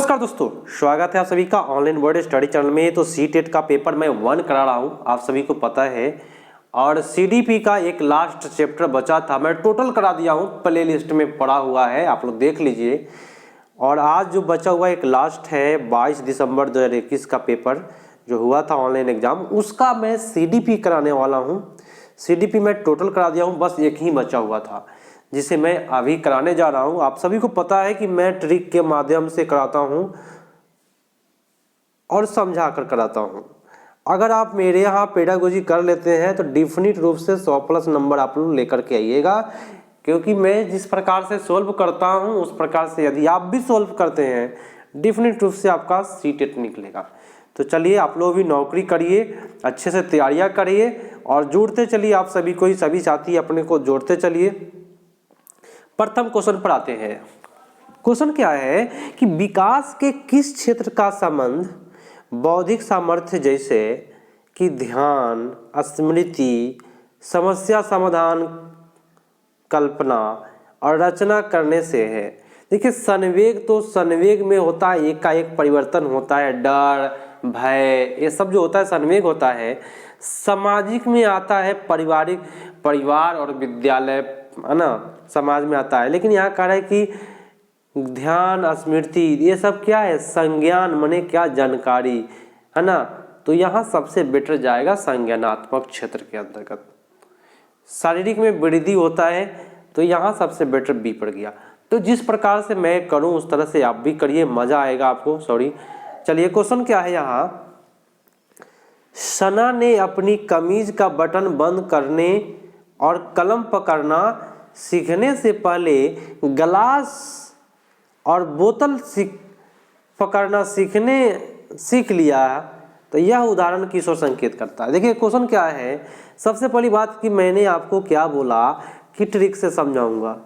नमस्कार दोस्तों, स्वागत है आप सभी का ऑनलाइन वर्ड स्टडी चैनल में। तो सी-टेट का पेपर मैं 1 करा रहा हूं, आप सभी को पता है। और सीडीपी का एक लास्ट चैप्टर बचा था, मैं टोटल करा दिया हूं, प्ले लिस्ट में पड़ा हुआ है, आप लोग देख लीजिए। और आज जो बचा हुआ एक लास्ट है 22 दिसंबर 2021 का पेपर जो हुआ था ऑनलाइन एग्जाम, उसका मैं सीडीपी कराने वाला हूँ। सीडीपी मैं टोटल करा दिया हूँ, बस एक ही बचा हुआ था जिसे मैं अभी कराने जा रहा हूं। आप सभी को पता है कि मैं ट्रिक के माध्यम से कराता हूं और समझा कर कराता हूं। अगर आप मेरे यहाँ पेडागोजी कर लेते हैं तो डेफिनेट रूप से 100+ नंबर आप लोग लेकर के आइएगा, क्योंकि मैं जिस प्रकार से सोल्व करता हूं उस प्रकार से यदि आप भी सोल्व करते हैं डेफिनेट रूप से आपका सी-टेट निकलेगा। तो चलिए आप लोग भी नौकरी करिए, अच्छे से तैयारियां करिए और जोड़ते चलिए। आप सभी को ही, सभी साथी अपने को जोड़ते चलिए। प्रथम क्वेश्चन पर आते हैं। क्वेश्चन क्या है कि विकास के किस क्षेत्र का संबंध बौद्धिक सामर्थ्य जैसे कि ध्यान, स्मृति, समस्या समाधान, कल्पना और रचना करने से है। देखिए, संवेग तो संवेग में होता है, एक का एक परिवर्तन होता है, डर, भय, ये सब जो होता है संवेग होता है। सामाजिक में आता है पारिवारिक, परिवार और विद्यालय, है ना, समाज में आता है। लेकिन यहाँ कह रहा है कि ध्यान, स्मृति, ये सब क्या है, संज्ञान माने क्या, जानकारी, है ना। तो यहाँ सबसे बेटर जाएगा संज्ञानात्मक क्षेत्र के अंतर्गत। शारीरिक में वृद्धि होता है, तो यहाँ सबसे बेटर बी पड़ गया। तो जिस प्रकार से मैं करूँ उस तरह से आप भी करिए, मजा आएगा आपको। चलिए क्वेश्चन क्या है यहाँ। सना ने अपनी कमीज का बटन बंद करने और कलम पकड़ना सीखने से पहले गिलास और बोतल पकड़ना सीख लिया। तो यह उदाहरण किस ओर संकेत करता है। देखिए क्वेश्चन क्या है। सबसे पहली बात कि मैंने आपको क्या बोला कि ट्रिक से समझाऊंगा,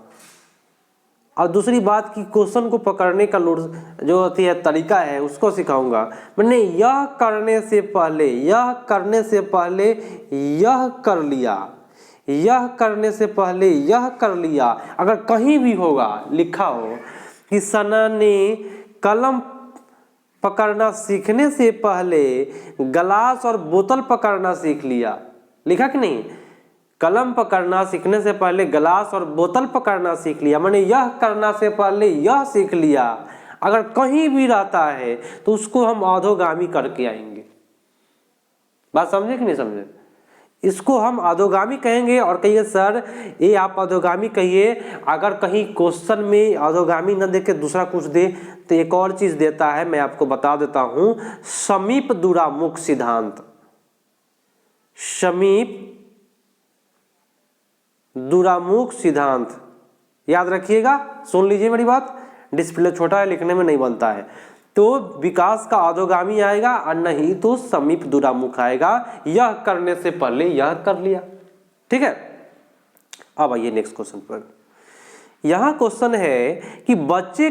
और दूसरी बात कि क्वेश्चन को पकड़ने का जो होती है तरीका है उसको सिखाऊंगा। मैंने यह करने से पहले यह कर लिया, यह करने से पहले यह कर लिया। अगर कहीं भी होगा लिखा हो कि सना ने कलम पकड़ना सीखने से पहले गिलास और बोतल पकड़ना सीख लिया, लिखा कि नहीं। कलम पकड़ना सीखने से पहले गिलास और बोतल पकड़ना सीख लिया, माने यह करना से पहले यह सीख लिया। अगर कहीं भी रहता है तो उसको हम अधोगामी करके आएंगे। बात समझे कि नहीं समझे। इसको हम अधोगामी कहेंगे। और कहिए सर ये आप अधोगामी कहिए, अगर कहीं क्वेश्चन में अधोगामी न देके दूसरा कुछ दे तो एक और चीज देता है, मैं आपको बता देता हूं। समीप दूरामुख सिद्धांत, समीप दूरामुख सिद्धांत याद रखिएगा, सुन लीजिए मेरी बात। डिस्प्ले छोटा है, लिखने में नहीं बनता है। तो विकास का अधोगामी आएगा और नहीं तो समीप दूरामुख आएगा। यह करने से पहले यह कर लिया, ठीक है। अब आइए नेक्स्ट क्वेश्चन पर। यहां क्वेश्चन है कि बच्चे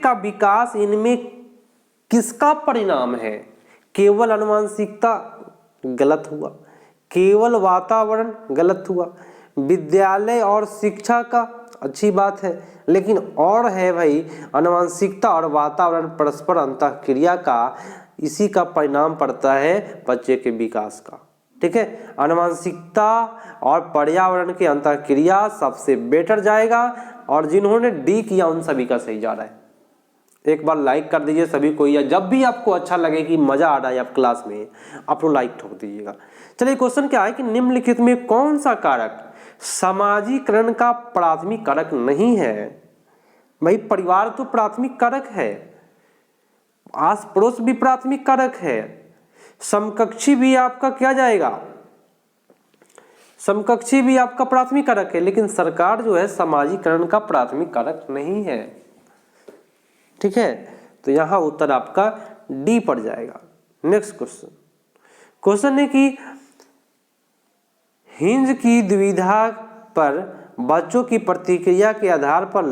का विकास इनमें किसका परिणाम है। केवल आनुवंशिकता, गलत हुआ। केवल वातावरण, गलत हुआ। विद्यालय और शिक्षा का, अच्छी बात है, लेकिन और है भाई, आनुवंशिकता और वातावरण परस्पर अंतःक्रिया का, इसी का परिणाम पड़ता है बच्चे के विकास का, ठीक है। आनुवंशिकता और पर्यावरण के अंतःक्रिया सबसे बेटर जाएगा। और जिन्होंने डी किया उन सभी का सही जा रहा है। एक बार लाइक कर दीजिए सभी को, या जब भी आपको अच्छा लगे कि मजा आ रहा है आप क्लास में, आप लोग लाइक ठोक दीजिएगा। चलिए क्वेश्चन क्या है कि निम्नलिखित में कौन सा कारक समाजीकरण का प्राथमिक कारक नहीं है। भाई परिवार तो प्राथमिक कारक है, आस पड़ोस भी प्राथमिक कारक है, समकक्षी भी आपका क्या जाएगा, समकक्षी भी आपका प्राथमिक कारक है। लेकिन सरकार जो है समाजीकरण का प्राथमिक कारक नहीं है, ठीक है। तो यहां उत्तर आपका डी पड़ जाएगा। नेक्स्ट क्वेश्चन है कि हिंज की द्विधा पर बच्चों की प्रतिक्रिया के आधार पर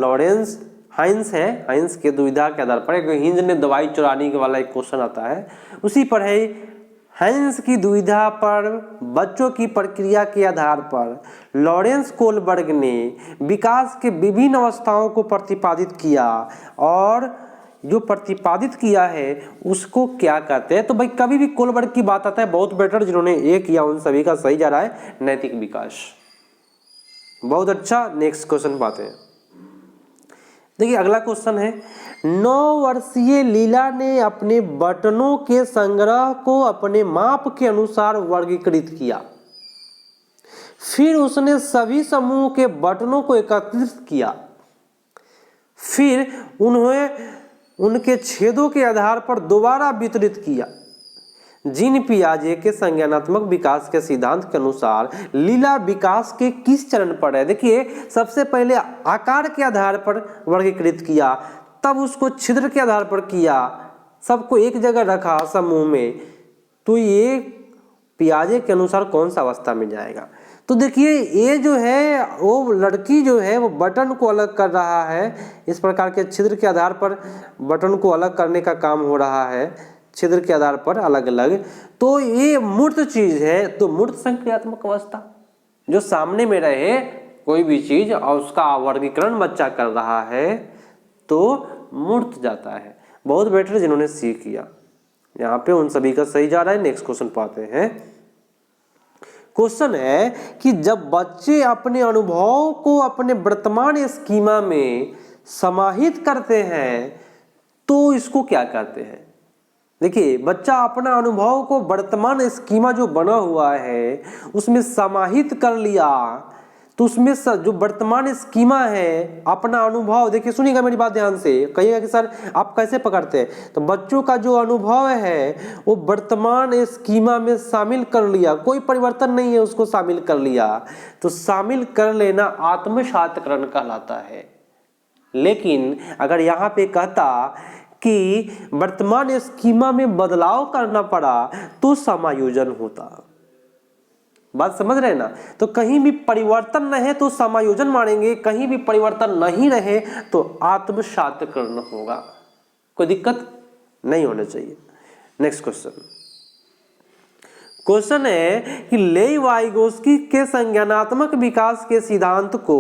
हाइंस के दुविधा के आधार पर, हिंज ने दवाई चुराने के वाला एक क्वेश्चन आता है, उसी पर है हेंस की दुविधा पर बच्चों की प्रक्रिया के आधार पर लॉरेंस कोलबर्ग ने विकास के विभिन्न अवस्थाओं को प्रतिपादित किया, और जो प्रतिपादित किया है उसको क्या कहते हैं? तो भाई कभी भी कोलबर्ग की बात आता है, बहुत बेटर जिन्होंने ये किया उन सभी का सही जा रहा है नैतिक विकास। बहुत अच्छा, नेक्स्ट क्वेश्चन पाते हैं। देखिए अगला क्वेश्चन है, 9 वर्षीय लीला ने अपने बटनों के संग्रह को अपने माप के अनुसार वर्गीकृत किया। फिर उसने सभी समूह के बटनों को एकत्रित किया, फिर उन्हें उनके छेदों के आधार पर दोबारा वितरित किया। जीन पियाजे के संज्ञानात्मक विकास के सिद्धांत के अनुसार लीला विकास के किस चरण पर है? देखिए सबसे पहले आकार के आधार पर वर्गीकृत किया, तब उसको छिद्र के आधार पर किया, सबको एक जगह रखा समूह में, तो ये पियाजे के अनुसार कौन सा अवस्था में जाएगा? तो देखिए ये जो है वो लड़की जो है वो बटन को अलग कर रहा है, इस प्रकार के छिद्र के आधार पर बटन को अलग करने का काम हो रहा है, छिद्र के आधार पर अलग अलग। तो ये मूर्त चीज है, तो मूर्त संक्रियात्मक अवस्था, जो सामने में रहे कोई भी चीज और उसका वर्गीकरण बच्चा कर रहा है तो मूर्त जाता है। बहुत बेटर जिन्होंने सी किया, यहाँ पे उन सभी का सही जा रहा है। नेक्स्ट क्वेश्चन पाते हैं। क्वेश्चन है कि जब बच्चे अपने अनुभव को अपने वर्तमान स्कीमा में समाहित करते हैं तो इसको क्या कहते हैं? देखिए बच्चा अपना अनुभव को वर्तमान स्कीमा जो बना हुआ है उसमें समाहित कर लिया, तो उसमें जो वर्तमान स्कीमा है अपना अनुभव, देखिए सुनिएगा मेरी बात ध्यान से, कहिएगा कि सर आप कैसे पकड़ते हैं? तो बच्चों का जो अनुभव है वो वर्तमान स्कीमा में शामिल कर लिया, कोई परिवर्तन नहीं है, उसको शामिल कर लिया, तो शामिल कर लेना आत्मसातकरण कहलाता है। लेकिन अगर यहाँ पे कहता कि वर्तमान स्कीमा में बदलाव करना पड़ा तो समायोजन होता। बात समझ रहे हैं ना? तो कहीं भी परिवर्तन रहे तो समायोजन मानेंगे, कहीं भी परिवर्तन नहीं रहे तो आत्मसातकरण होगा, कोई दिक्कत नहीं होना चाहिए। नेक्स्ट क्वेश्चन है कि लेई वाइगोस्की के संज्ञानात्मक विकास के सिद्धांत को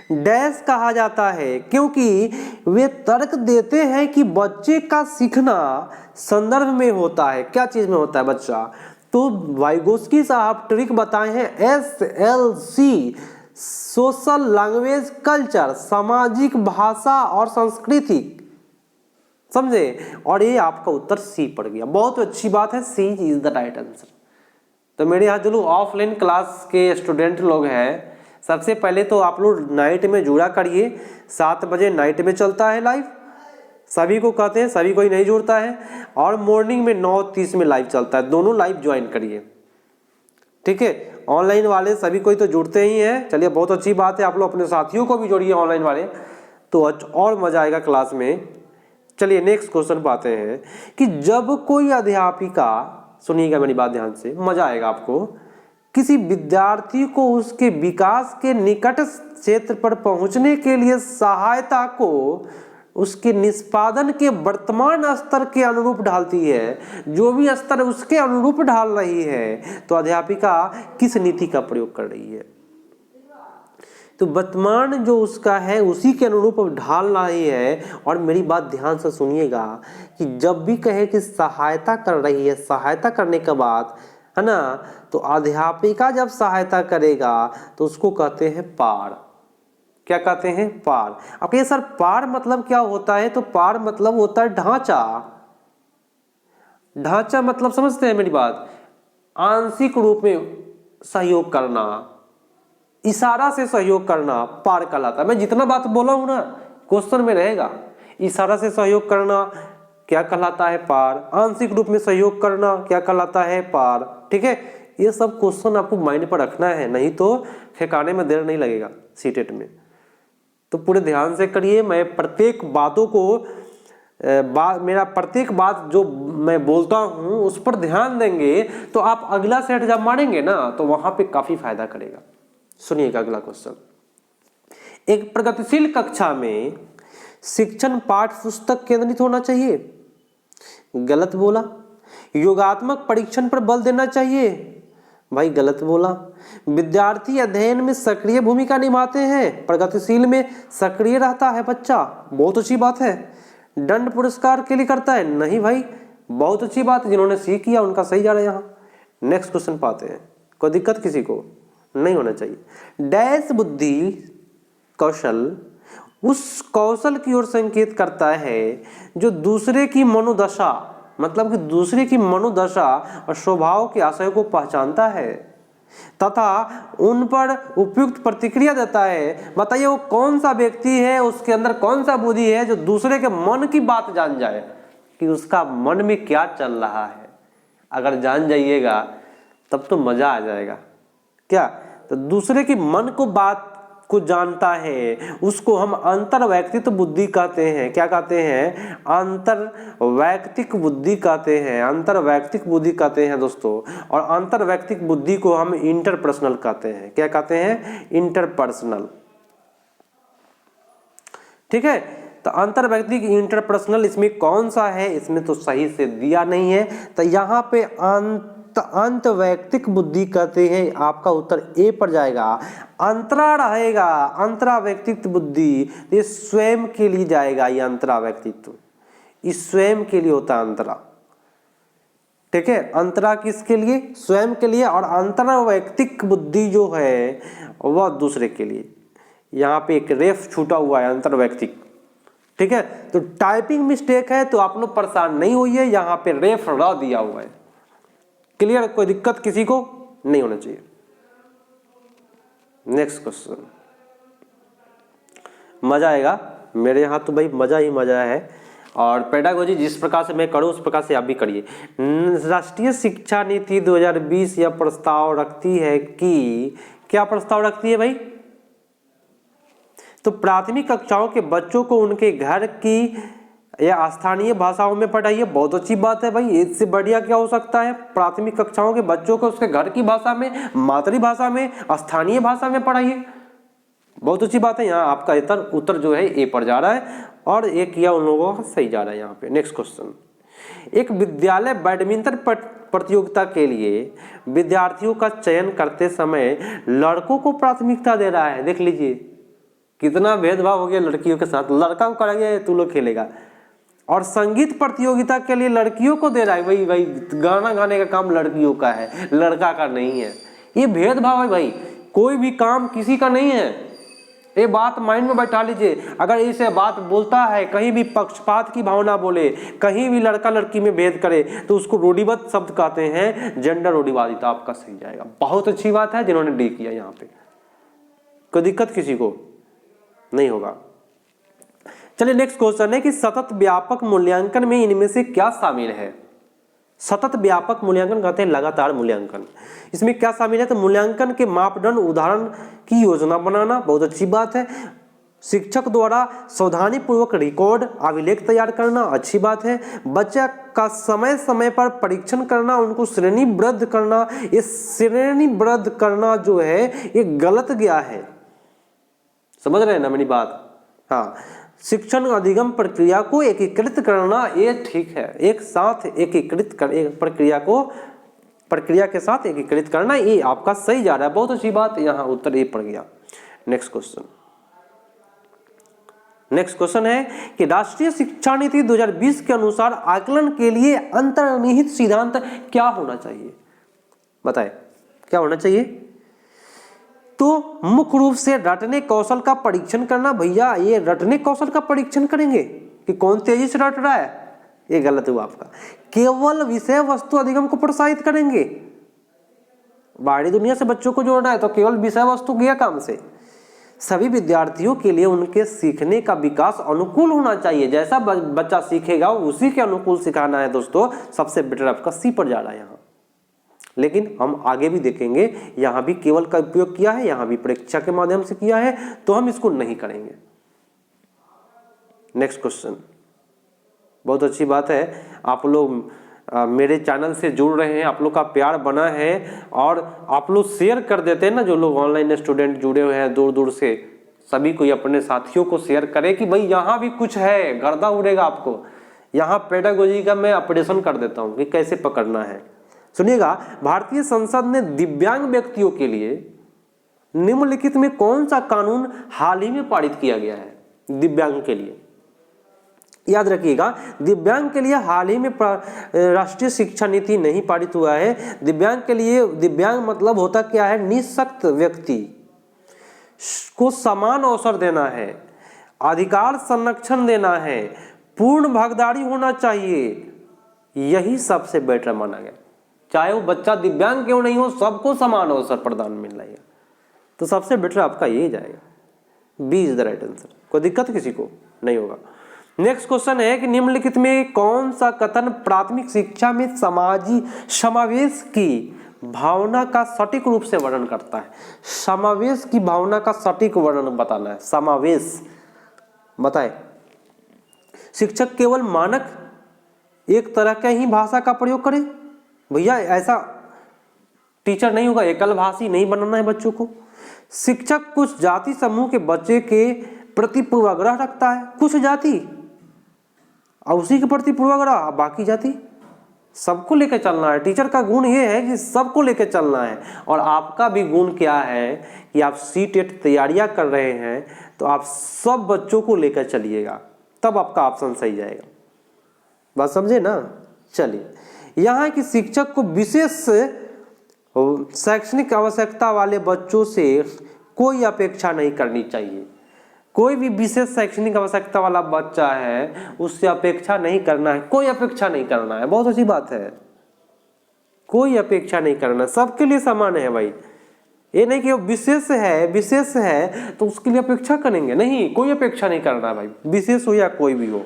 डैश कहा जाता है, क्योंकि वे तर्क देते हैं कि बच्चे का सीखना संदर्भ में होता है। क्या चीज में होता है बच्चा? तो वाइगोस्की साहब ट्रिक बताए हैं SLC, सोशल लैंग्वेज कल्चर, सामाजिक भाषा और संस्कृति, समझे? और ये आपका उत्तर सी पड़ गया। बहुत अच्छी बात है, सी इज द राइट आंसर। तो मेरे यहाँ जो लोग ऑफलाइन क्लास के स्टूडेंट लोग हैं, सबसे पहले तो आप लोग नाइट में जुड़ा करिए, 7 बजे नाइट में चलता है लाइव, सभी को कहते हैं, सभी कोई नहीं जुड़ता है, और मॉर्निंग में 9:30 में लाइव चलता है, दोनों लाइव ज्वाइन करिए, ठीक है? ऑनलाइन वाले सभी कोई तो जुड़ते ही हैं, चलिए बहुत अच्छी बात है, आप लोग अपने साथियों को भी जोड़िए ऑनलाइन वाले, तो और मजा आएगा क्लास में। चलिए नेक्स्ट क्वेश्चन पाते हैं कि जब कोई अध्यापिका, सुनिएगा मेरी बात ध्यान से, मजा आएगा आपको, किसी विद्यार्थी को उसके विकास के निकट क्षेत्र पर पहुंचने के लिए सहायता को उसके निष्पादन के वर्तमान स्तर के अनुरूप ढालती है, जो भी स्तर उसके अनुरूप ढाल रही है, तो अध्यापिका किस नीति का प्रयोग कर रही है? तो वर्तमान जो उसका है उसी के अनुरूप ढाल रही है। और मेरी बात ध्यान से सुनिएगा कि जब भी कहे कि सहायता कर रही है, सहायता करने के बाद, है ना, तो अध्यापिका जब सहायता करेगा तो उसको कहते हैं पार। क्या कहते हैं? पार। अब कहिए सर पार मतलब क्या होता है? तो पार मतलब होता है ढांचा। ढांचा मतलब समझते हैं मेरी बात? आंशिक रूप में सहयोग करना, इशारा से सहयोग करना पार कहलाता है। मैं जितना बात बोला हूं ना क्वेश्चन में रहेगा, इशारा से सहयोग करना क्या कहलाता है? पार। आंशिक रूप में सहयोग करना क्या कहलाता है? पार। ठीक है, ये सब क्वेश्चन आपको माइंड पर रखना है, नहीं तो ठिकाने में देर नहीं लगेगा सीटेट में। तो पूरे ध्यान से करिए, मैं प्रत्येक बातों को मेरा प्रत्येक बात जो मैं बोलता हूं उस पर ध्यान देंगे तो आप अगला सेट जब मारेंगे ना तो वहां पे काफी फायदा करेगा। सुनिएगा अगला क्वेश्चन। एक प्रगतिशील कक्षा में शिक्षण पाठ्य पुस्तक केंद्रित होना चाहिए। गलत बोला। योगात्मक परीक्षण पर बल देना चाहिए, भाई गलत बोला। विद्यार्थी अध्ययन में सक्रिय भूमिका निभाते हैं, प्रगतिशील में सक्रिय रहता है बच्चा, बहुत अच्छी बात है। दंड पुरस्कार के लिए करता है, नहीं भाई, बहुत अच्छी बात है। जिन्होंने सी किया उनका सही जा रहा है यहाँ। नेक्स्ट क्वेश्चन पाते हैं, कोई दिक्कत किसी को नहीं होना चाहिए। डैश बुद्धि कौशल उस कौशल की ओर संकेत करता है जो दूसरे की मनोदशा, मतलब कि दूसरे की मनोदशा और स्वभाव के आशय को पहचानता है तथा उन पर उपयुक्त प्रतिक्रिया देता है। बताइए वो कौन सा व्यक्ति है, उसके अंदर कौन सा बुद्धि है जो दूसरे के मन की बात जान जाए कि उसका मन में क्या चल रहा है। अगर जान जाइएगा तब तो मजा आ जाएगा। क्या? तो दूसरे की मन को बात को जानता है, उसको हम अंतर वैयक्तिक बुद्धि कहते हैं। क्या कहते हैं? अंतर वैयक्तिक बुद्धि कहते हैं, अंतर वैयक्तिक बुद्धि कहते हैं दोस्तों। और अंतर वैयक्तिक बुद्धि को हम इंटरपर्सनल कहते हैं। क्या कहते हैं? इंटरपर्सनल। ठीक है, तो अंतर वैयक्तिक इंटरपर्सनल इसमें कौन सा है? इसमें तो सही से दिया नहीं है, तो यहाँ पे अंत वैयक्तिक बुद्धि कहते हैं। आपका उत्तर ए पर जाएगा। अंतरा रहेगा, अंतरा वैयक्तिक बुद्धि, ये स्वयं के लिए जाएगा। ये अंतरा वैयक्तित्व इस स्वयं के लिए होता है अंतरा। ठीक है, अंतरा किसके लिए? स्वयं के लिए। और अंतरा वैयक्तिक बुद्धि जो है वह दूसरे के लिए। यहाँ पे एक रेफ छूटा हुआ है, अंतर वैयक्तिक। ठीक है, तो टाइपिंग मिस्टेक है तो आप लोग परेशान नहीं होइए, यहाँ पे रेफ र दिया हुआ है। क्लियर? कोई दिक्कत किसी को नहीं होना चाहिए। नेक्स्ट क्वेश्चन, मजा आएगा मेरे यहाँ तो भाई, मजा ही मजा है। और पेडागोजी जिस प्रकार से मैं करूँ उस प्रकार से आप भी करिए। राष्ट्रीय शिक्षा नीति 2020 यह प्रस्ताव रखती है कि, क्या प्रस्ताव रखती है भाई? तो प्राथमिक कक्षाओं के बच्चों को उनके घर की या स्थानीय भाषाओं में पढ़ाइए। बहुत अच्छी बात है भाई, इससे बढ़िया क्या हो सकता है? प्राथमिक कक्षाओं के बच्चों को उसके घर की भाषा में, मातृभाषा में, स्थानीय भाषा में पढ़ाइए। बहुत अच्छी बात है। यहाँ आपका उत्तर जो है ए पर जा रहा है और एक किया उन लोगों का सही जा रहा है यहाँ पे। नेक्स्ट क्वेश्चन, एक विद्यालय बैडमिंटन प्रतियोगिता के लिए विद्यार्थियों का चयन करते समय लड़कों को प्राथमिकता दे रहा है। देख लीजिए कितना भेदभाव हो गया लड़कियों के साथ। लड़का को करेंगे तू लोग खेलेगा, और संगीत प्रतियोगिता के लिए लड़कियों को दे रहा है। भाई गाना गाने का काम लड़कियों का है, लड़का का नहीं है। ये भेदभाव है भाई, कोई भी काम किसी का नहीं है। ये बात माइंड में बैठा लीजिए। अगर इसे बात बोलता है, कहीं भी पक्षपात की भावना बोले, कहीं भी लड़का लड़की में भेद करे, तो उसको रूढ़िबद्ध शब्द कहते हैं, जेंडर रूढ़िवादिता। आपका सही जाएगा। बहुत अच्छी बात है जिन्होंने डी किया यहाँ पे। कोई दिक्कत किसी को नहीं होगा। चलिए नेक्स्ट क्वेश्चन है कि सतत व्यापक मूल्यांकन में इनमें से क्या शामिल है? सतत व्यापक मूल्यांकन कहते हैं लगातार मूल्यांकन। इसमें क्या शामिल है? तो मूल्यांकन के मापदंड, उदाहरण की योजना बनाना, बहुत अच्छी बात है। शिक्षक द्वारा सावधानी पूर्वक रिकॉर्ड अभिलेख तैयार करना, अच्छी बात है। बच्चा का समय समय पर परीक्षण करना, उनको श्रेणीबद्ध करना। ये श्रेणीबद्ध करना जो है ये गलत गया है, समझ रहे हैं ना मेरी बात? हाँ, शिक्षण अधिगम प्रक्रिया को एकीकृत करना ये ठीक है। एक साथ एकीकृत कर, एक प्रक्रिया के साथ एकीकृत करना, ये आपका सही जा रहा है। बहुत अच्छी बात, यहाँ उत्तर ए पड़ गया। नेक्स्ट क्वेश्चन है कि राष्ट्रीय शिक्षा नीति 2020 के अनुसार आकलन के लिए अंतर्निहित सिद्धांत क्या होना चाहिए? बताए क्या होना चाहिए? तो मुख्य रूप से रटने कौशल का परीक्षण करना। भैया ये रटने कौशल का परीक्षण करेंगे कि कौन तेजी से रट रहा है? ये गलत हुआ आपका। केवल विषय वस्तु अधिगम को प्रोत्साहित करेंगे। बाहरी दुनिया से बच्चों को जोड़ना है तो केवल विषय वस्तु किया काम से। सभी विद्यार्थियों के लिए उनके सीखने का विकास अनुकूल होना चाहिए। जैसा बच्चा सीखेगा उसी के अनुकूल सिखाना है दोस्तों। सबसे बेटर आपका सी पर जा रहा है यहाँ। लेकिन हम आगे भी देखेंगे, यहाँ भी केवल का उपयोग किया है, यहाँ भी परीक्षा के माध्यम से किया है, तो हम इसको नहीं करेंगे। नेक्स्ट क्वेश्चन, बहुत अच्छी बात है आप लोग मेरे चैनल से जुड़ रहे हैं, आप लोग का प्यार बना है और आप लोग शेयर कर देते हैं ना। जो लोग ऑनलाइन स्टूडेंट जुड़े हुए हैं दूर दूर से, सभी कोई अपने साथियों को शेयर करे कि भाई यहाँ भी कुछ है, गर्दा उड़ेगा आपको। यहाँ पेडागोजी का मैं ऑपरेशन कर देता हूँ कि कैसे पकड़ना है। सुनिएगा, भारतीय संसद ने दिव्यांग व्यक्तियों के लिए निम्नलिखित में कौन सा कानून हाल ही में पारित किया गया है? दिव्यांग के लिए याद रखिएगा, दिव्यांग के लिए हाल ही में राष्ट्रीय शिक्षा नीति नहीं पारित हुआ है। दिव्यांग के लिए, दिव्यांग मतलब होता क्या है? निःशक्त व्यक्ति को समान अवसर देना है, अधिकार संरक्षण देना है, पूर्ण भागीदारी होना चाहिए, यही सबसे बेटर माना गया। चाहे वो बच्चा दिव्यांग क्यों नहीं हो, सबको समान अवसर प्रदान मिल रहा है, तो सबसे बेटर आपका यही जाएगा, B is the right answer. कोई दिक्कत किसी को नहीं होगा। नेक्स्ट क्वेश्चन है कि निम्नलिखित में कौन सा कथन प्राथमिक शिक्षा में समावेश की भावना का सटीक रूप से वर्णन करता है? समावेश की भावना का सटीक वर्णन बताना है। समावेश बताए। शिक्षक केवल मानक एक तरह के ही भाषा का प्रयोग करे? भैया ऐसा टीचर नहीं होगा, एकल भाषी नहीं बनाना है बच्चों को। शिक्षक कुछ जाति समूह के बच्चे के प्रति पूर्वाग्रह रखता है, कुछ जाति और उसी के प्रति पूर्वाग्रह, बाकी जाति सबको लेकर चलना है। टीचर का गुण ये है कि सबको लेकर चलना है। और आपका भी गुण क्या है कि आप सीटेट तैयारियां कर रहे हैं, तो आप सब बच्चों को लेकर चलिएगा, तब आपका ऑप्शन सही जाएगा। बात समझे ना? चलिए, यहाँ कि शिक्षक को विशेष शैक्षणिक आवश्यकता वाले बच्चों से कोई अपेक्षा नहीं करनी चाहिए। कोई भी विशेष शैक्षणिक आवश्यकता वाला बच्चा है, उससे अपेक्षा नहीं करना है, कोई अपेक्षा नहीं करना है। बहुत अच्छी बात है, कोई अपेक्षा नहीं करना, सबके लिए समान है भाई। ये नहीं कि विशेष है तो उसके लिए अपेक्षा करेंगे, नहीं, कोई अपेक्षा नहीं करना है भाई, विशेष हो या कोई भी हो,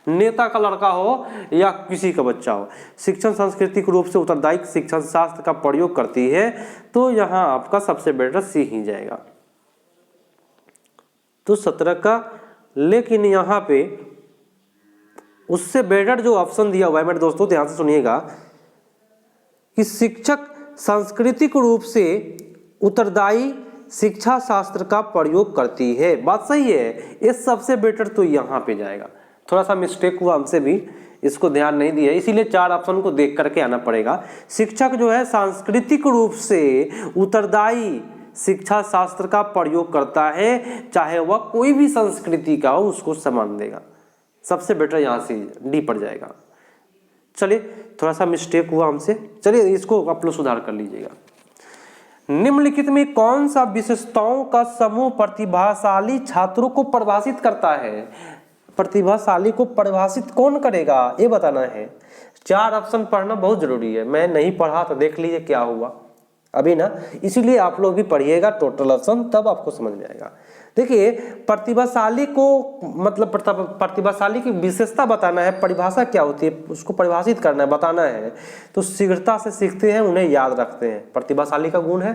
नेता का लड़का हो या किसी का बच्चा हो। शिक्षण सांस्कृतिक रूप से उत्तरदायी शिक्षण शास्त्र का प्रयोग करती है, तो यहाँ आपका सबसे बेटर सी ही जाएगा, तो 17 का। लेकिन यहाँ पे उससे बेटर जो ऑप्शन दिया हुआ है, मेरे दोस्तों ध्यान से सुनिएगा, कि शिक्षक सांस्कृतिक रूप से उत्तरदायी शिक्षा शास्त्र का प्रयोग करती है। बात सही है, ये सबसे बेटर तो यहाँ पे जाएगा। थोड़ा सा मिस्टेक हुआ हमसे भी, इसको ध्यान नहीं दिया, इसीलिए 4 ऑप्शन को देख करके आना पड़ेगा। शिक्षक जो है सांस्कृतिक रूप से उत्तरदायी शिक्षा शास्त्र का प्रयोग करता है, चाहे वह कोई भी संस्कृति का हो, उसको समान देगा। सबसे बेटर यहाँ से डी पड़ जाएगा। चलिए, थोड़ा सा मिस्टेक हुआ हमसे, चलिए इसको आप लोग सुधार कर लीजिएगा। निम्नलिखित में कौन सा विशेषताओं का समूह प्रतिभाशाली छात्रों को परिभाषित करता है? प्रतिभाशाली को परिभाषित कौन करेगा, ये बताना है। 4 ऑप्शन पढ़ना बहुत जरूरी है। मैं नहीं पढ़ा तो देख लीजिए क्या हुआ अभी ना, इसीलिए आप लोग भी पढ़िएगा टोटल ऑप्शन, तब आपको समझ में आएगा। देखिए, प्रतिभाशाली को मतलब प्रतिभाशाली की विशेषता बताना है, परिभाषा क्या होती है उसको परिभाषित करना है, बताना है। तो शीघ्रता से सीखते हैं, उन्हें याद रखते हैं। प्रतिभाशाली का गुण है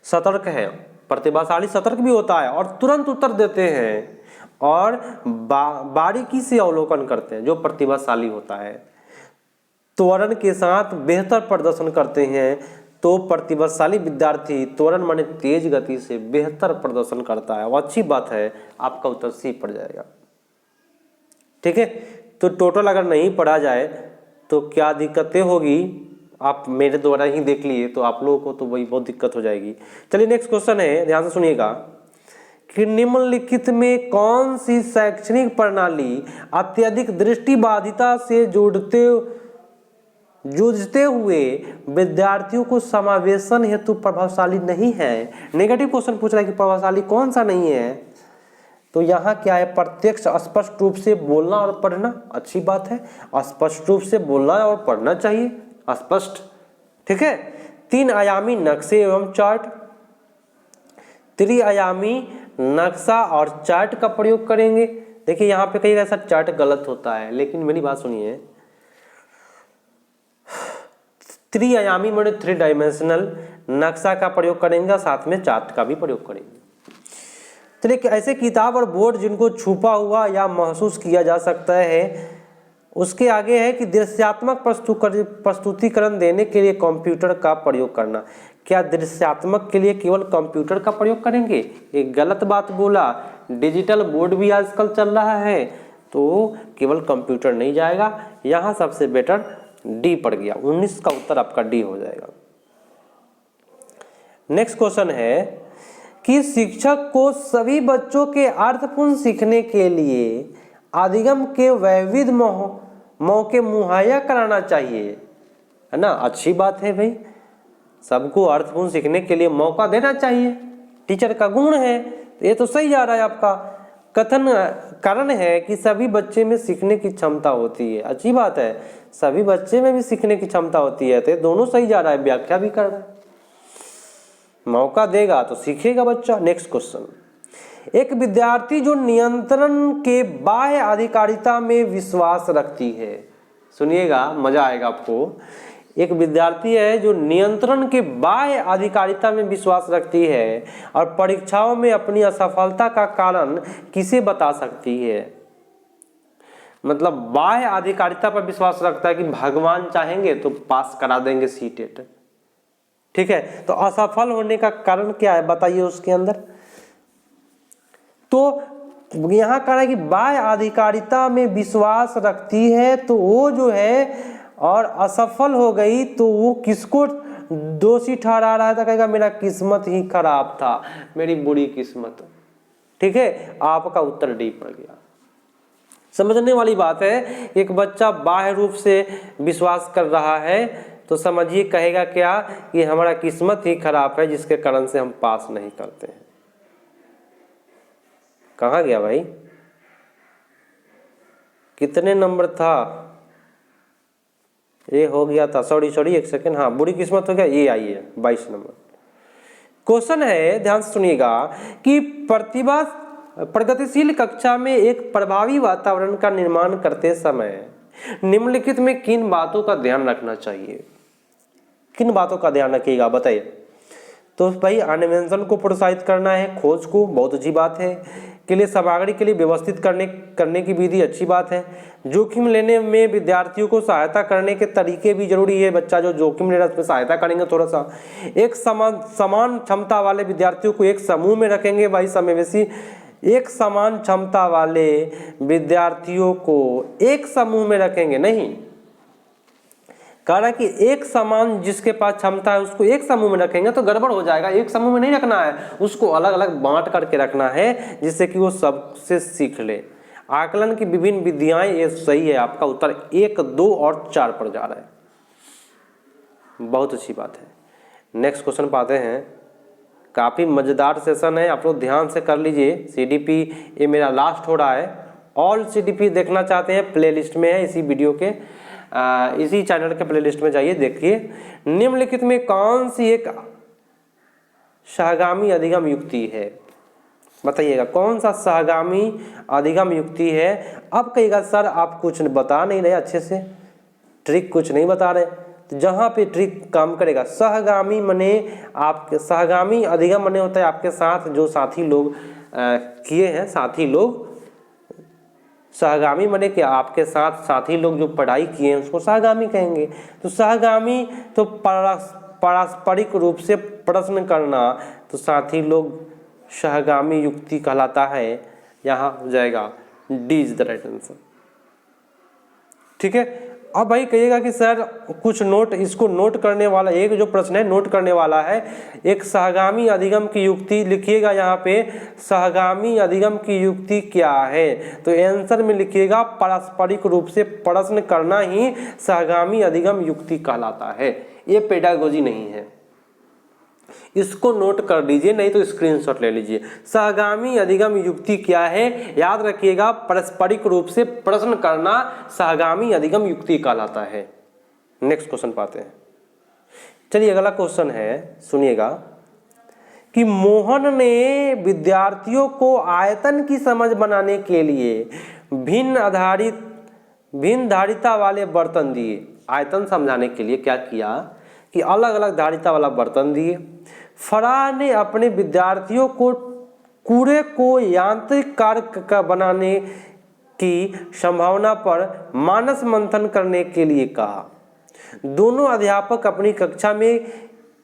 सतर्क है। प्रतिभाशाली सतर्क भी होता है और तुरंत उत्तर देते हैं और बारीकी से अवलोकन करते हैं, जो प्रतिभाशाली होता है। त्वरण के साथ बेहतर प्रदर्शन करते हैं, तो प्रतिभाशाली विद्यार्थी त्वरण माने तेज गति से बेहतर प्रदर्शन करता है। वो अच्छी बात है, आपका उत्तर सी पड़ जाएगा। ठीक है, तो टोटल अगर नहीं पढ़ा जाए तो क्या दिक्कतें होगी, आप मेरे द्वारा ही देख लिए तो आप लोगों को तो वही बहुत दिक्कत हो जाएगी। चलिए नेक्स्ट क्वेश्चन है, ध्यान से सुनिएगा, कि निम्नलिखित में कौन सी शैक्षणिक प्रणाली अत्यधिक दृष्टिबाधिता से जूझते हुए विद्यार्थियों को समावेशन हेतु प्रभावशाली नहीं है? नेगेटिव क्वेश्चन पूछ रहा है कि प्रभावशाली कौन सा नहीं है, तो यहाँ क्या है? प्रत्यक्ष स्पष्ट रूप से बोलना और पढ़ना। अच्छी बात है, स्पष्ट रूप से बोलना और पढ़ना चाहिए, स्पष्ट। ठीक है, 3 आयामी नक्शे एवं चार्ट, त्रिआयामी नक्शा और चार्ट का प्रयोग करेंगे। देखिए यहाँ पे कई ऐसा चार्ट गलत होता है, लेकिन मेरी बात सुनिए, त्रिआयामी माने 3 डायमेंशनल नक्शा का प्रयोग करेंगे, साथ में चार्ट का भी प्रयोग करेंगे। तो ऐसे किताब और बोर्ड जिनको छुपा हुआ या महसूस किया जा सकता है, उसके आगे है कि दृश्यात्मक प्रस्तुतिकरण देने के लिए कंप्यूटर का प्रयोग करना। क्या दृश्यात्मक के लिए केवल कंप्यूटर का प्रयोग करेंगे? एक गलत बात बोला, डिजिटल बोर्ड भी आजकल चल रहा है, तो केवल कंप्यूटर नहीं जाएगा। यहाँ सबसे बेटर डी पड़ गया, 19 का उत्तर आपका डी हो जाएगा। नेक्स्ट क्वेश्चन है कि शिक्षक को सभी बच्चों के अर्थपूर्ण सीखने के लिए अधिगम के वैविध मौके मुहैया कराना चाहिए, है ना। अच्छी बात है भाई, सबको अर्थपूर्ण सीखने के लिए मौका देना चाहिए, टीचर का गुण है, ये तो सही जा रहा है आपका। कथन कारण है कि सभी बच्चे में सीखने की क्षमता होती है, अच्छी बात है, सभी बच्चे में भी सीखने की क्षमता होती है, तो दोनों सही जा रहा है, व्याख्या भी कर रहा है। मौका देगा तो सीखेगा बच्चा। नेक्स्ट क्वेश्चन, एक विद्यार्थी जो नियंत्रण के बाह्य अधिकारिता में विश्वास रखती है, सुनिएगा मजा आएगा आपको। एक विद्यार्थी है जो नियंत्रण के बाह्य अधिकारिता में विश्वास रखती है और परीक्षाओं में अपनी असफलता का कारण किसे बता सकती है। मतलब बाह्य अधिकारिता पर विश्वास रखता है कि भगवान चाहेंगे तो पास करा देंगे सीटेट, ठीक है। तो असफल होने का कारण क्या है बताइए उसके अंदर। तो यहां कह रहा है कि बाह्य अधिकारिता में विश्वास रखती है, तो वो जो है और असफल हो गई तो वो किसको दोषी ठहरा रहा है, तो कहेगा मेरा किस्मत ही खराब था, मेरी बुरी किस्मत, ठीक है। आपका उत्तर डी पड़ गया। समझने वाली बात है, एक बच्चा बाह्य रूप से विश्वास कर रहा है तो समझिए कहेगा क्या कि हमारा किस्मत ही खराब है जिसके कारण से हम पास नहीं करते हैं। कहाँ गया भाई, कितने नंबर था, ये हो गया था, सॉरी एक सेकेंड, हाँ बुरी किस्मत हो गया, ये आई है 22 नंबर। क्वेश्चन है, ध्यान से सुनिएगा कि प्रगतिशील कक्षा में एक प्रभावी वातावरण का निर्माण करते समय निम्नलिखित में किन बातों का ध्यान रखना चाहिए, किन बातों का ध्यान रखिएगा बताइए। तो भाई अन्वेषण को प्रोत्साहित करना है, खोज को, बहुत अच्छी बात है, के लिए सामग्री के लिए व्यवस्थित करने की विधि, अच्छी बात है। जोखिम लेने में विद्यार्थियों को सहायता करने के तरीके भी जरूरी है, बच्चा जो जोखिम ले रहा है उसमें सहायता करेंगे थोड़ा सा। एक समान क्षमता वाले विद्यार्थियों को एक समूह में रखेंगे, भाई समावेशी, एक समान क्षमता वाले विद्यार्थियों को एक समूह में रखेंगे, नहीं कह रहा है कि एक समान जिसके पास क्षमता है उसको एक समूह में रखेंगे तो गड़बड़ हो जाएगा, एक समूह में नहीं रखना है, उसको अलग अलग बांट करके रखना है जिससे कि वो सबसे सीख ले। आकलन की विभिन्न विधियां, ये सही है, आपका उत्तर 1, 2 और 4 पर जा रहा है, बहुत अच्छी बात है। नेक्स्ट क्वेश्चन पाते हैं, काफी मजेदार सेशन है, आप लोग ध्यान से कर लीजिए। सीडीपी ये मेरा लास्ट हो रहा है, ऑल सीडीपी देखना चाहते हैं प्लेलिस्ट में है इसी वीडियो के, इसी चैनल के प्लेलिस्ट में जाइए देखिए। निम्नलिखित में कौन सी एक सहगामी अधिगम युक्ति है, बताइएगा कौन सा सहगामी अधिगम युक्ति है। अब कहिएगा सर आप कुछ बता नहीं रहे अच्छे से, ट्रिक कुछ नहीं बता रहे, तो जहां पे ट्रिक काम करेगा, सहगामी मने आपके, सहगामी अधिगम मने होता है आपके साथ जो साथी लोग किए हैं, साथी लोग, सहगामी मने कि आपके साथ साथी लोग जो पढ़ाई किए हैं उसको सहगामी कहेंगे। तो सहगामी तो पारस्परिक रूप से प्रश्न करना, तो साथी लोग सहगामी युक्ति कहलाता है, यहाँ हो जाएगा D is the right answer, ठीक है। अब भाई कहिएगा कि सर कुछ नोट, इसको नोट करने वाला एक जो प्रश्न है नोट करने वाला है, एक सहगामी अधिगम की युक्ति लिखिएगा, यहाँ पे सहगामी अधिगम की युक्ति क्या है, तो आंसर में लिखिएगा पारस्परिक रूप से प्रश्न करना ही सहगामी अधिगम युक्ति कहलाता है, ये पेडागोजी नहीं है, इसको नोट कर लीजिए, नहीं तो स्क्रीनशॉट ले लीजिए। सहगामी अधिगम युक्ति क्या है, याद रखिएगा पारस्परिक रूप से प्रश्न करना सहगामी अधिगम युक्ति कहलाता है। नेक्स्ट क्वेश्चन पाते हैं, चलिए अगला क्वेश्चन है, सुनिएगा कि मोहन ने विद्यार्थियों को आयतन की समझ बनाने के लिए भिन्न धारिता वाले बर्तन दिए। आयतन समझाने के लिए क्या किया कि अलग अलग धारिता वाला बर्तन दिए। फराह ने अपने विद्यार्थियों को कूड़े को यांत्रिक कार्य का बनाने की संभावना पर मानस मंथन करने के लिए कहा। दोनों अध्यापक अपनी कक्षा में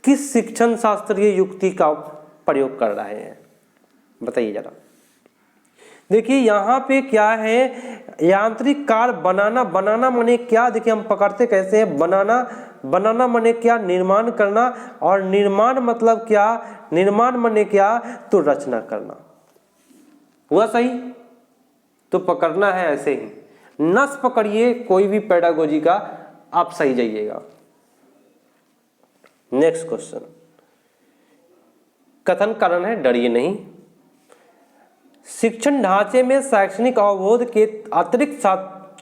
किस शिक्षण शास्त्रीय युक्ति का प्रयोग कर रहे हैं, बताइए जरा। देखिए यहाँ पे क्या है, यांत्रिक कार्य बनाना, बनाना माने क्या, देखिए हम पकड़ते कैसे हैं, बनाना, बनाना माने क्या, निर्माण करना, और निर्माण मतलब क्या, निर्माण माने क्या, तो रचना करना। हुआ सही? तो पकड़ना है ऐसे ही, नस पकड़िए कोई भी पेडागोजी का, आप सही जाइएगा। नेक्स्ट क्वेश्चन, कथन कारण है, डरिए नहीं। शिक्षण ढांचे में शैक्षणिक अवबोध के अतिरिक्त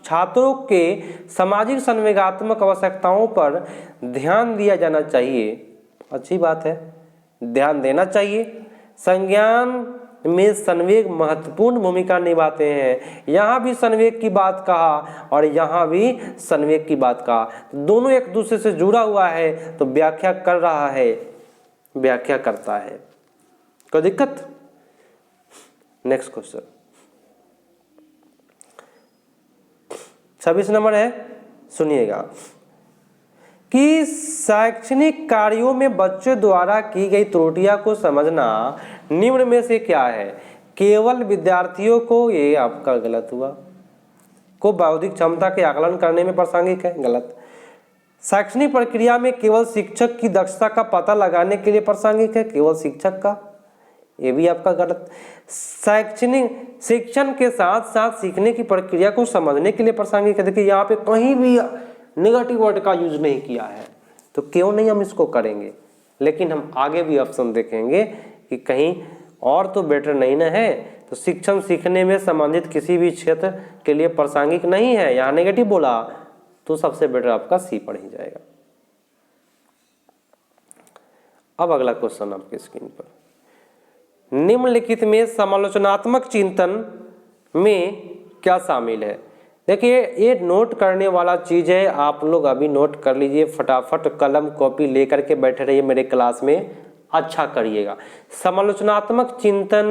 छात्रों के सामाजिक संवेगात्मक आवश्यकताओं पर ध्यान दिया जाना चाहिए। अच्छी बात है, ध्यान देना चाहिए। संज्ञान में संवेग महत्वपूर्ण भूमिका निभाते हैं। यहाँ भी संवेग की बात कहा और यहाँ भी संवेग की बात कहा, दोनों एक दूसरे से जुड़ा हुआ है, तो व्याख्या कर रहा है, व्याख्या करता है। कोई दिक्कत? नेक्स्ट क्वेश्चन 26 नंबर है, सुनिएगा कि शैक्षणिक कार्यों में बच्चों द्वारा की गई त्रुटियां को समझना निम्न में से क्या है। केवल विद्यार्थियों को, ये आपका गलत हुआ, को बौद्धिक क्षमता के आकलन करने में प्रासंगिक है, गलत। शैक्षणिक प्रक्रिया में केवल शिक्षक की दक्षता का पता लगाने के लिए प्रासंगिक है, केवल शिक्षक का, ये भी आपका गलत। शैक्षणिक शिक्षण के साथ साथ सीखने की प्रक्रिया को समझने के लिए प्रासंगिक है। देखिए यहाँ पे कहीं भी नेगेटिव वर्ड का यूज नहीं किया है, तो क्यों नहीं हम इसको करेंगे, लेकिन हम आगे भी ऑप्शन देखेंगे कि कहीं और तो बेटर नहीं ना है। तो शिक्षण सीखने में संबंधित किसी भी क्षेत्र के लिए प्रासंगिक नहीं है, यहाँ नेगेटिव बोला तो सबसे बेटर आपका सी पढ़ ही जाएगा। अब अगला क्वेश्चन आपके स्क्रीन पर, निम्नलिखित में समालोचनात्मक चिंतन में क्या शामिल है। देखिए ये नोट करने वाला चीज है, आप लोग अभी नोट कर लीजिए, फटाफट कलम कॉपी लेकर के बैठे रहिए मेरे क्लास में, अच्छा करिएगा। समालोचनात्मक चिंतन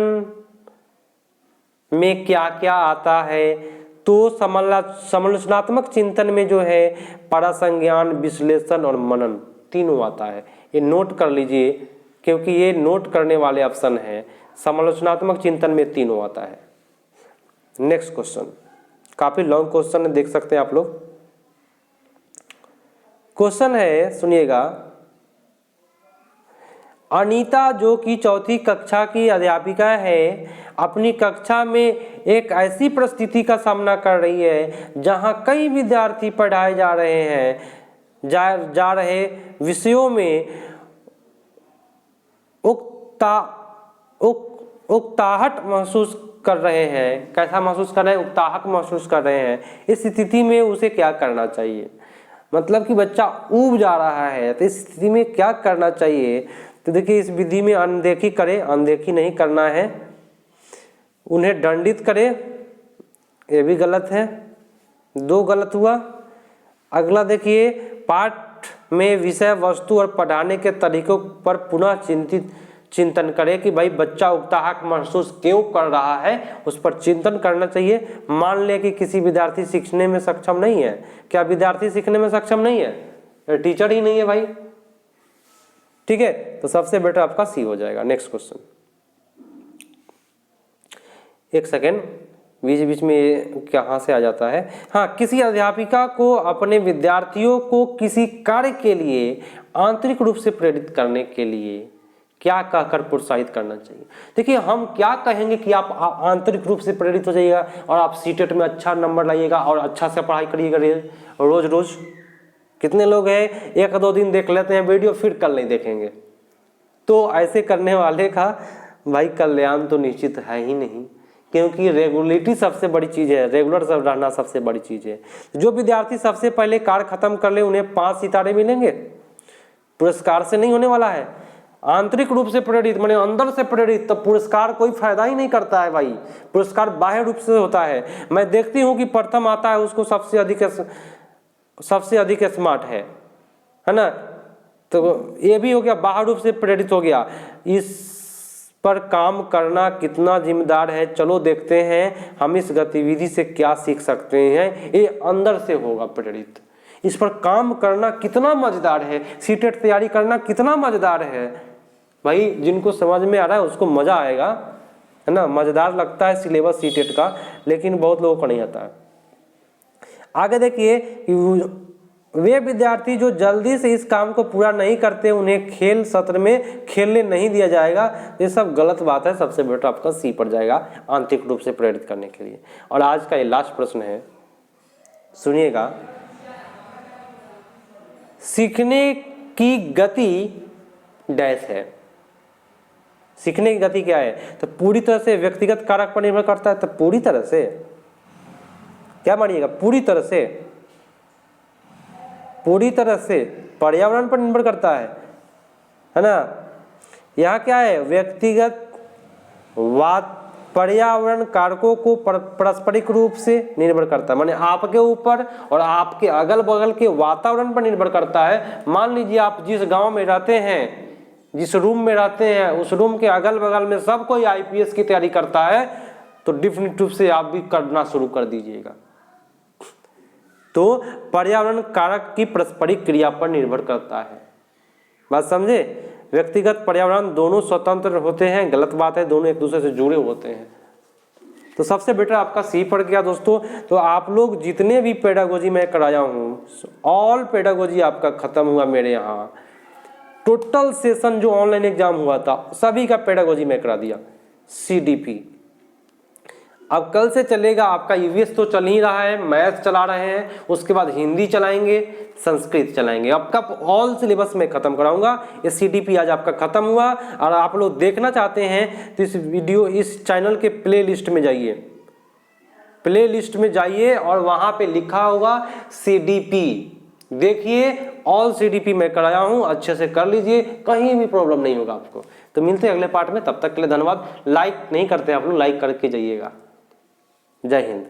में क्या क्या आता है, तो समालोचनात्मक चिंतन में जो है परासंज्ञान, विश्लेषण और मनन तीनों आता है। ये नोट कर लीजिए क्योंकि ये नोट करने वाले ऑप्शन हैं। समालोचनात्मक चिंतन में तीनों आता है। नेक्स्ट क्वेश्चन, काफी लॉन्ग क्वेश्चन है, देख सकते हैं आप लोग। क्वेश्चन है, सुनिएगा, अनीता जो कि चौथी कक्षा की अध्यापिका है, अपनी कक्षा में एक ऐसी परिस्थिति का सामना कर रही है जहां कई विद्यार्थी पढ़ाए जा रहे हैं जा रहे विषयों में उकताहट महसूस कर रहे हैं। कैसा महसूस कर रहे हैं? उकताहट महसूस कर रहे हैं। इस स्थिति में उसे क्या करना चाहिए? मतलब कि बच्चा ऊब जा रहा है, तो इस स्थिति में क्या करना चाहिए? तो देखिए इस विधि में अनदेखी करे, अनदेखी नहीं करना है, उन्हें दंडित करे, ये भी गलत है, 2 गलत हुआ। अगला देखिए, पाठ में विषय वस्तु और पढ़ाने के तरीकों पर पुनः चिंतन करें कि भाई बच्चा उकताहट महसूस क्यों कर रहा है, उस पर चिंतन करना चाहिए। मान ले कि किसी विद्यार्थी सीखने में सक्षम नहीं है, क्या विद्यार्थी सीखने में सक्षम नहीं है? टीचर ही नहीं है भाई, ठीक है, तो सबसे बेटर आपका सी हो जाएगा। नेक्स्ट क्वेश्चन, एक सेकेंड, बीच बीच में कहाँ से आ जाता है। हाँ, किसी अध्यापिका को अपने विद्यार्थियों को किसी कार्य के लिए आंतरिक रूप से प्रेरित करने के लिए क्या कहकर प्रोत्साहित करना चाहिए। देखिए हम क्या कहेंगे कि आप आंतरिक रूप से प्रेरित हो जाइएगा और आप सीटेट में अच्छा नंबर लाइएगा और अच्छा से पढ़ाई करिएगा रोज रोज। कितने लोग हैं 1-2 दिन देख लेते हैं वीडियो, फिर कल नहीं देखेंगे, तो ऐसे करने वाले का भाई कल्याण तो निश्चित है ही नहीं, क्योंकि रेगुलरिटी सबसे बड़ी चीज़ है, रेगुलर सब रहना सबसे बड़ी चीज़ है। जो विद्यार्थी सबसे पहले कार्य खत्म कर ले उन्हें 5 सितारे मिलेंगे, पुरस्कार से नहीं होने वाला है। आंतरिक रूप से प्रेरित माने अंदर से प्रेरित, तो पुरस्कार कोई फायदा ही नहीं करता है भाई, पुरस्कार बाह्य रूप से होता है। मैं देखती हूँ कि प्रथम आता है उसको सबसे अधिक स्मार्ट है ना, तो ये भी हो गया, बाह्य रूप से प्रेरित हो गया। इस पर काम करना कितना जिम्मेदार है, चलो देखते हैं हम इस गतिविधि से क्या सीख सकते हैं। ये अंदर से होगा प्रेरित, इस पर काम करना कितना मजेदार है, सीटेट तैयारी करना कितना मजेदार है भाई। जिनको समझ में आ रहा है उसको मजा आएगा, है ना। मज़ेदार लगता है सिलेबस सीटेट का, लेकिन बहुत लोगों को नहीं आता है। आगे देखिए, वे विद्यार्थी जो जल्दी से इस काम को पूरा नहीं करते उन्हें खेल सत्र में खेलने नहीं दिया जाएगा। ये सब गलत बात है, सबसे बेटर आपका सी पड़ जाएगा आंतरिक रूप से प्रेरित करने के लिए। और आज का ये लास्ट प्रश्न है, सुनिएगा। सीखने की गति डैश है। सीखने की गति क्या है? तो पूरी तरह से व्यक्तिगत कारक पर निर्भर करता है। तो पूरी तरह से क्या मानिएगा? पूरी तरह से, पूरी तरह से पर्यावरण पर निर्भर करता है ना। यहाँ क्या है? व्यक्तिगत पर्यावरण कारकों को पारस्परिक रूप से निर्भर करता है, माने आपके ऊपर और आपके अगल बगल के वातावरण पर निर्भर करता है। मान लीजिए आप जिस गांव में रहते हैं, जिस रूम में रहते हैं, उस रूम के अगल बगल में सब कोई आईपीएस की तैयारी करता है, तो डेफिनेट रूप से आप भी करना शुरू कर दीजिएगा। तो पर्यावरण कारक की पारस्परिक क्रिया पर निर्भर करता है। बात समझे? व्यक्तिगत पर्यावरण दोनों स्वतंत्र होते हैं, गलत बात है, दोनों एक दूसरे से जुड़े होते हैं। तो सबसे बेटर आपका सी पड़ गया दोस्तों। तो आप लोग जितने भी पेडागोजी मैं कराया हूँ, ऑल पेडागोजी आपका खत्म हुआ मेरे यहाँ। टोटल सेशन जो ऑनलाइन एग्जाम हुआ था सभी का पेडागोजी में करा दिया, सीडीपी। अब कल से चलेगा आपका ईवीएस तो चल ही रहा है, मैथ चला रहे हैं, उसके बाद हिंदी चलाएंगे, संस्कृत चलाएंगे। आपका ऑल सिलेबस में खत्म कराऊंगा। ये सीडीपी आज आपका खत्म हुआ। और आप लोग देखना चाहते हैं तो इस वीडियो, इस चैनल के प्ले लिस्ट में जाइए, प्ले लिस्ट में जाइए और वहां पे लिखा होगा सीडीपी, देखिए ऑल सीडीपी मैं कराया हूं, अच्छे से कर लीजिए, कहीं भी प्रॉब्लम नहीं होगा आपको। तो मिलते हैं अगले पार्ट में, तब तक के लिए धन्यवाद। लाइक नहीं करते आप लोग, लाइक करके जाइएगा। जय हिंद।